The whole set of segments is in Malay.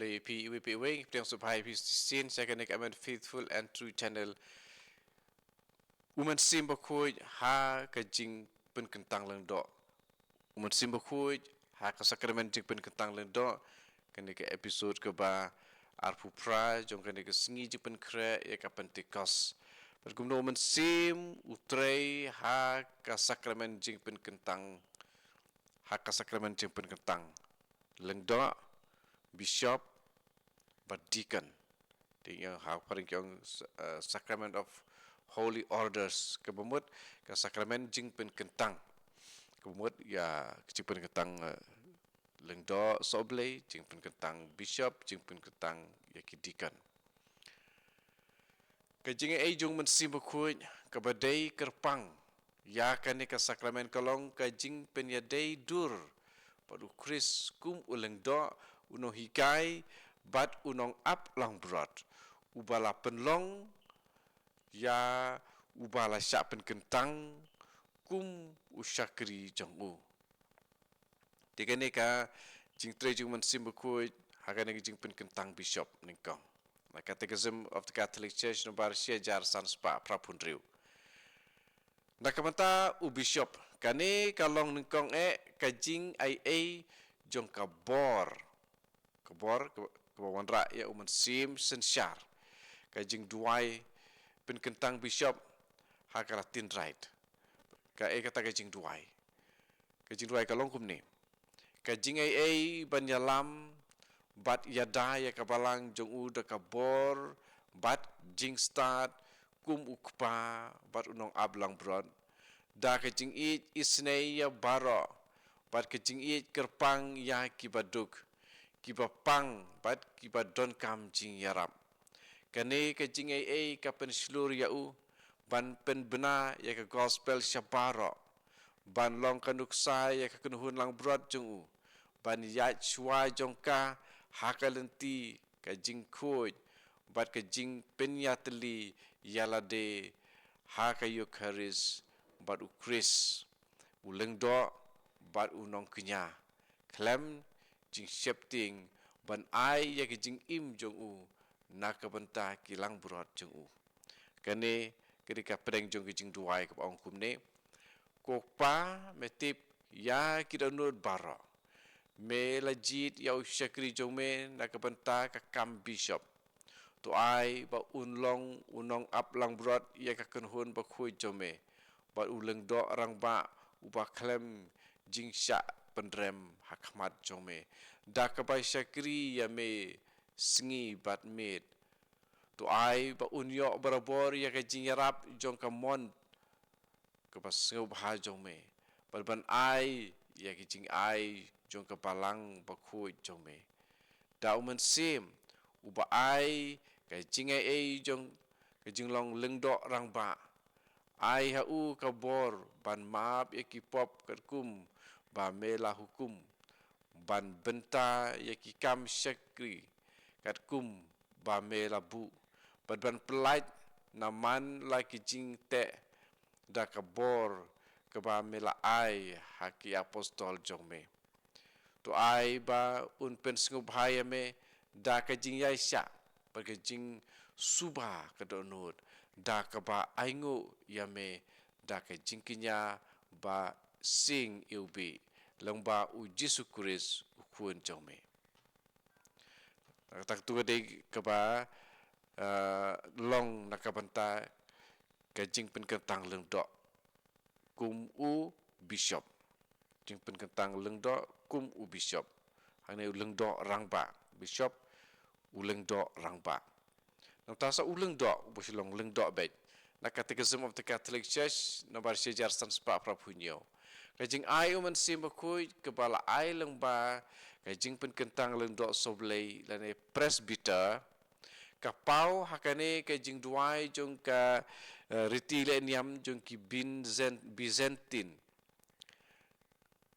play PWP way yang supaya sin saya kena kamen faithful and true channel uman sim bakoi ha ka jing pen kentang leng do uman sim bakoi ha ka sakramen jing pen kentang leng do kena ke episode ke ba arpu pra jong kena ke sengi jing pen kre ya ka pentikos bergumno uman sim utrei ha ka sakramen jing pen kentang ha ka sakramen jing pen kentang leng do bishop but deacon yang hak paling yang sacrament of holy orders kebumut ke sakramen jing pen kentang kebumut ya jing pen kentang lengdo soble jing pen kentang bishop jing pen kentang ya ki deacon ke jing ai jung men sim khu ke badai kerpang ya kan ke sakramen kolong ke jing pen ya dai dur padu kris kum uleng do uno hikai bat unong ap lang brot ubala penlong ya ubala syak pen kentang kum usyakri jongu digane ka jing tre jing man sim ku hagane jing pen kentang bishop ningkong la catechism of the Catholic Church no bar sia jar san spa prapundriu nakamanta u bishop kane kalong ningkong ka jing ai jong ka bor wanra ya uman sim sensyar ka jing duai pen kentang bishop hakala tin right ka kata ka jing duai ka long kum ni ka jing ai banyalam bat yada ya ka balang jong u da ka bor bat jing start kum ukpa bat unong ablang brod da ka jing isnei ya baro bat ka jing kerpang ya kibaduk kibapang bat kibadon kam jing yarap kane ka jing ka pen slur ya u ban pen bena ya ka gospel syabaro ban long kanuksa ya ka kunhun lang brot jung u ban ya chwa jongka hakalenti ka jing khoj bat ka jing pen ya teli yalade ha ka yo kharis bat u kris uleng do bat unong kenya klem jing shepting ban ai ya ka jing im jong u nakabanta kilang brot jong u kane ketika pedeng jong jing duai ka ong kumne kokpa metip ya kita nod baro me lajit ya usyakri jong me nakabanta ka kam bishop to ai ba unlong unong aplang brot ya ka kunhun ba khoi jong me ba uleng do rang ba uba klem jing sya pendrem hakmat jong me da ka ba syakri ya me sengi bat med to ai ba unyo barabor ya ka jing yarap jong ka mon ka pas ngau bah jong me ban ai ya ka jing ai jong ka balang ba khoi jong me da uman sim uba ai ka jing ai jong ka jing long lengdo rang ba ai ha u ka bor ban map ya ki pop ka kum ba mela hukum ban benta ya ki kam syakri kat kum ba me labu ban pelait naman la ki jing te da ka bor ka ba me la ai haki apostol jong me to ai ba un pen sngu bhaya me da ka jing yai sya ba ka jing suba ka donut da ka ba aingu ya me da ka jing kinya ba sing ilbi lang ba u Jesu Christ u kun jong me tak tu de ka ba long nakabanta ka jing pen kentang leng do kum u bishop jing pen kentang leng do kum u bishop hane leng do rang ba bishop u leng do rang ba nang ta sa u leng do bu silong leng do bet na catechism of the Catholic Church no bar sejar san spa prapunyo ka jing ai uman sim khoi ke bala ai leng ba ka jing pen kentang leng do soblei lane presbyter ka pau hakane ka jing duai jong ka riti le niam jong ki Byzantine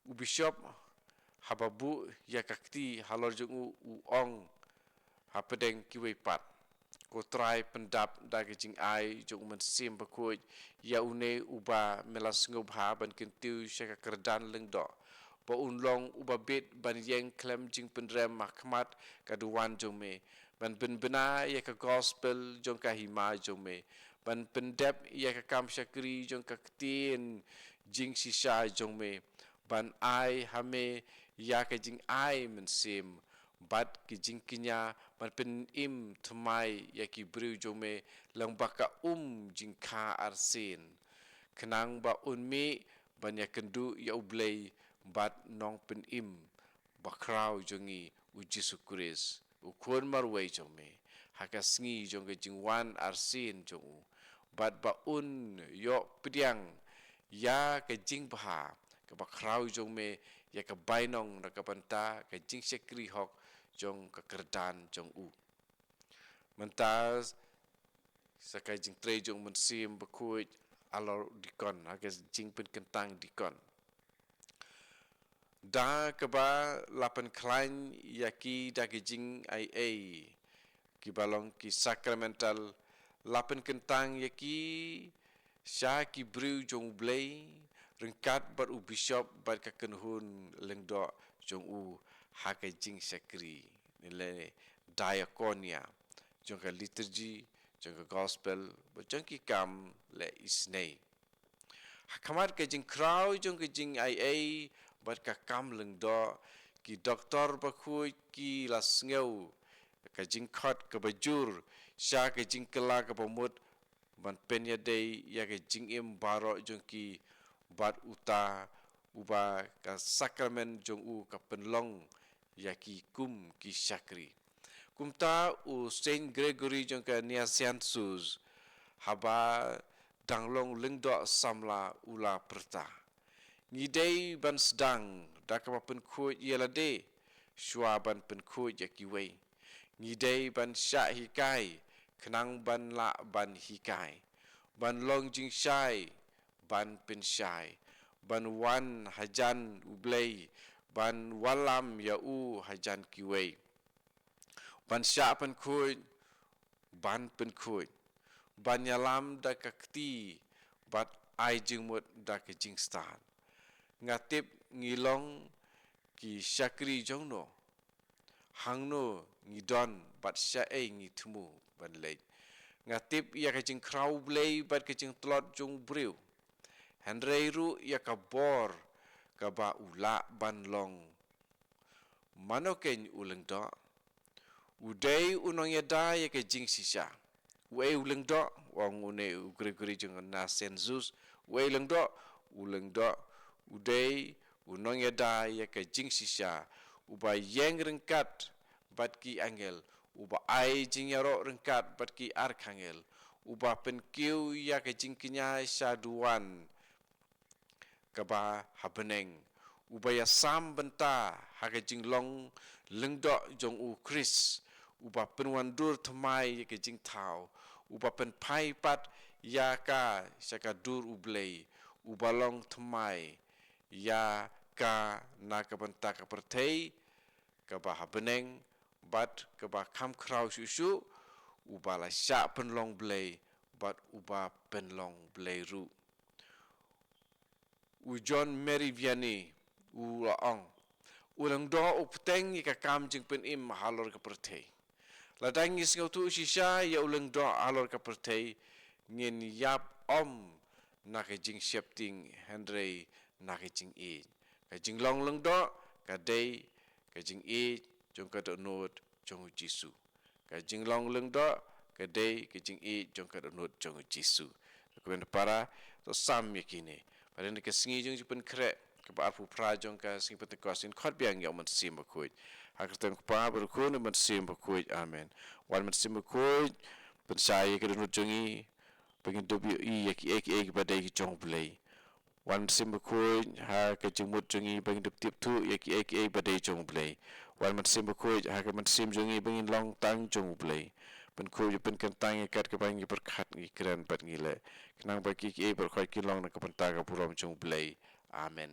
u bishop hababu ya kakti halor jong u ong hapedeng ki wei pat ko try pendap da ka jing ai jong men sim ba ko ya une uba melas ngub ha ban kintiu syaka kerdan leng do ba unlong ubabit ban yeng klem jing penrem mahkamat kaduan jong me ban bena ya ka gospel jong ka hima jong me ban pendep ya ka kam syakri jong ka ketin jing sisa jong me ban ai hame ya ka jing ai mensim bat ki jing kinya ban pen im thmai ya ki briu jong me lang baka jing kha arsin kenang ba unmi ban ya kendu ya ublei bat nong pen im bakrau jongi u Jesu Kris u kun marway jong me hakasngi jong ke jingwan arsin jong u bat ba un yo pediang ya ke jing bha ke bakrau jong me ya ke bainong na ka panta ke jing sekri hok jong ke kerdan jong u mentas sakai jing tre jong mensim bekuit alor dikon hagas jing pen kentang dikon da keba lapan klain yaki da jing ai ki balong ki sacramental lapan kentang yaki sya ki briu jong blei rengkat bar u bishop bar ka kenhun lengdo jong u ha ka jing sakri nile diaconia jong ka liturgy jong ka gospel jong ki kam le isnei hakamat ka jing kraw jong ka jing ai bar ka kam lengdo ki doktor ba khui ki lasngeu ka jing khat ka bajur sya ka jing kala ka pamut ban penya day ya ka jing im baro jong ki bat uta uba ka sakramen jong u ka penlong ya ki kum ki syakri kumta u Saint Gregory jong ka Niasiansus haba danglong lengdo samla ula perta ngidei ban sedang dakapa pen khut yela de shwa ban pen khut ya ki wei ngidei ban sya hikai kenang ban la ban hikai ban long jing shai ban pen shai ban wan hajan ublei ban walam ya u hajan ki wei ban sya pen khut ban pen khut ban yalam da ka kti bat ai jing mut da ka jing stan ngatip ngilong ki syakri jongno hangno ngidon bat sya ngi thmu ban lei ngatip ya ka jing kraw blei bat ka jing tlot jong briu handreiru ya ka bor ka ba ula ban long manoken uleng do udei unong ya da ya ka jing sisa we uleng do wang une Gregory jong na sensus we uleng do udei unong ya da ya ka jing sisa uba yeng rengkat bat ki angel uba ai jing yaro rengkat bat ki arkangel uba pen kiu ya ka jing kinya syaduan kaba habeneng uba ya sam benta ha ka jing long lengdo jong u Chris uba pen wandur thmai ya ka jing thau uba pen pai pat ya ka syaka dur ublei uba long thmai ya ka na ka benta ka pertei ka ba habeneng bat ka ba kham kraw susu uba la sya penlong blei bat uba penlong blei ru u John Mary Vianney u laong ulang do u pteng ka kam jing pen im halor ka pertei ladang is ngau tu sisa ya ulang do halor ka pertei ngin yap na ka jing shepting Henry na ka jing ka jing long lang do ka dei ka jing jong ka do not jong Jesu ka jing long lang do ka dei ka jing jong ka do not jong Jesu ko ben para to sam yakine pada ni ka singi jong jipen kre ka ba pu pra jong ka sing pete kosin khot biang ya man sim ba kuit hakar tang pa ber ko ne man sim ba kuit amen wan man sim ba kuit pen sai ka do not jongi pengin WE ek ba dei jong play wan sim ba kuit ha ka jing mut jongi pengin tip tu ek ba dei jong play wan man sim ba kuit ha ka man sim jongi pengin long tang jong play pen ko je pen kan tang kat ka bang per khat ngi kran pat ngi le kenang ba ki ber khoi ki long na ka pen ta ka purom jong play amen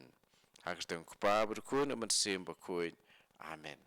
hakar tang pa ber ko ne man sim ba kuit amen